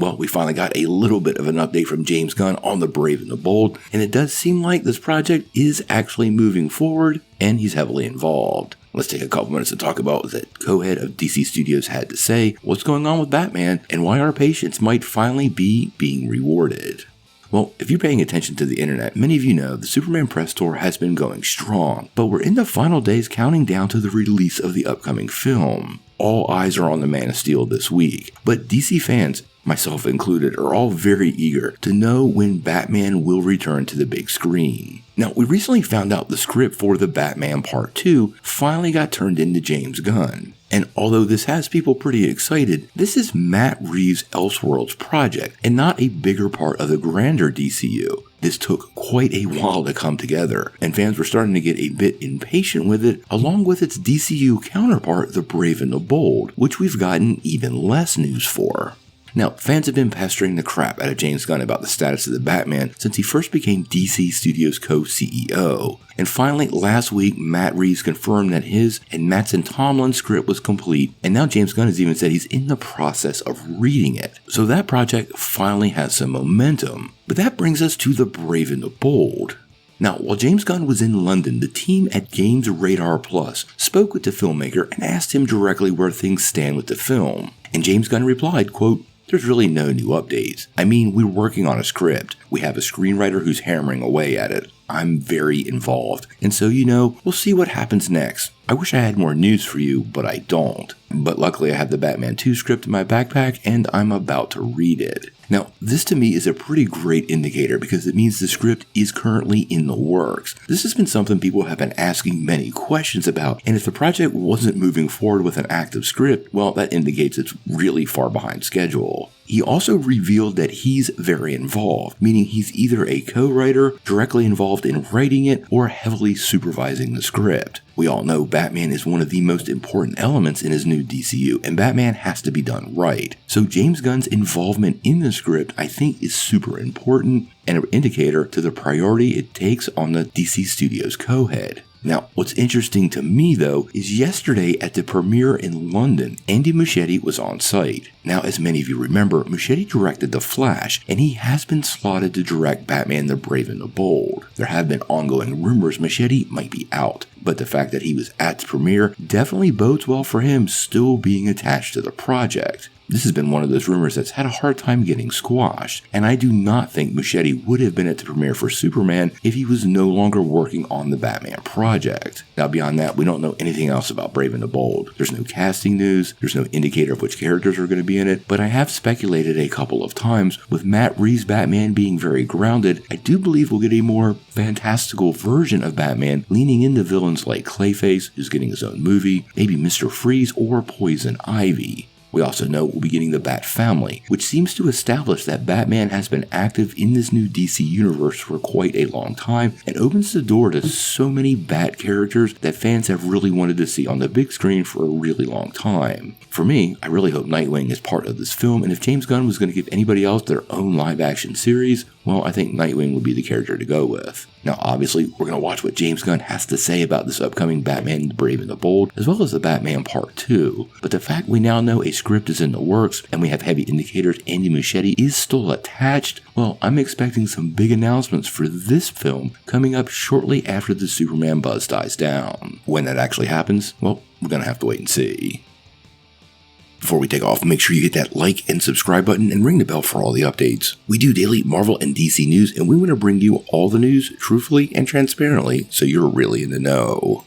Well, we finally got a little bit of an update from James Gunn on The Brave and the Bold, and it does seem like this project is actually moving forward, and he's heavily involved. Let's take a couple minutes to talk about what the co-head of DC Studios had to say, what's going on with Batman, and why our patience might finally be being rewarded. Well, if you're paying attention to the internet, many of you know the Superman press tour has been going strong, but we're in the final days counting down to the release of the upcoming film. All eyes are on the Man of Steel this week, but DC fans, myself included, are all very eager to know when Batman will return to the big screen. Now, we recently found out the script for The Batman Part 2 finally got turned into James Gunn. And although this has people pretty excited, this is Matt Reeves' Elseworlds project and not a bigger part of the grander DCU. This took quite a while to come together, and fans were starting to get a bit impatient with it, along with its DCU counterpart, The Brave and the Bold, which we've gotten even less news for. Now, fans have been pestering the crap out of James Gunn about the status of the Batman since he first became DC Studios co-CEO. And finally, last week, Matt Reeves confirmed that his and Mattson Tomlin's script was complete, and now James Gunn has even said he's in the process of reading it. So that project finally has some momentum. But that brings us to The Brave and the Bold. Now, while James Gunn was in London, the team at Games Radar Plus spoke with the filmmaker and asked him directly where things stand with the film. And James Gunn replied, quote, "There's really no new updates. I mean, we're working on a script. We have a screenwriter who's hammering away at it. I'm very involved. And so, we'll see what happens next. I wish I had more news for you, but I don't. But luckily I have the Batman 2 script in my backpack and I'm about to read it." Now, this to me is a pretty great indicator because it means the script is currently in the works. This has been something people have been asking many questions about, and if the project wasn't moving forward with an active script, well, that indicates it's really far behind schedule. He also revealed that he's very involved, meaning he's either a co-writer, directly involved in writing it, or heavily supervising the script. We all know Batman is one of the most important elements in his new DCU, and Batman has to be done right. So James Gunn's involvement in the script, I think, is super important and an indicator to the priority it takes on the DC Studios co-head. Now, what's interesting to me, though, is yesterday at the premiere in London, Andy Muschietti was on site. Now, as many of you remember, Muschietti directed The Flash, and he has been slotted to direct Batman the Brave and the Bold. There have been ongoing rumors Muschietti might be out, but the fact that he was at the premiere definitely bodes well for him still being attached to the project. This has been one of those rumors that's had a hard time getting squashed, and I do not think Muschietti would have been at the premiere for Superman if he was no longer working on the Batman project. Now beyond that, we don't know anything else about Brave and the Bold. There's no casting news, there's no indicator of which characters are going to be in it, but I have speculated a couple of times with Matt Reeves' Batman being very grounded, I do believe we'll get a more fantastical version of Batman leaning into villains like Clayface, who's getting his own movie, maybe Mr. Freeze or Poison Ivy. We also know we'll be getting the Bat family, which seems to establish that Batman has been active in this new DC universe for quite a long time and opens the door to so many Bat characters that fans have really wanted to see on the big screen for a really long time. For me, I really hope Nightwing is part of this film, and if James Gunn was going to give anybody else their own live-action series, well, I think Nightwing would be the character to go with. Now, obviously, we're going to watch what James Gunn has to say about this upcoming Batman the Brave and the Bold, as well as the Batman Part 2. But the fact we now know a script is in the works, and we have heavy indicators Andy Muschietti is still attached, well, I'm expecting some big announcements for this film coming up shortly after the Superman buzz dies down. When that actually happens, well, we're going to have to wait and see. Before we take off, make sure you hit that like and subscribe button and ring the bell for all the updates. We do daily Marvel and DC news, and we want to bring you all the news truthfully and transparently so you're really in the know.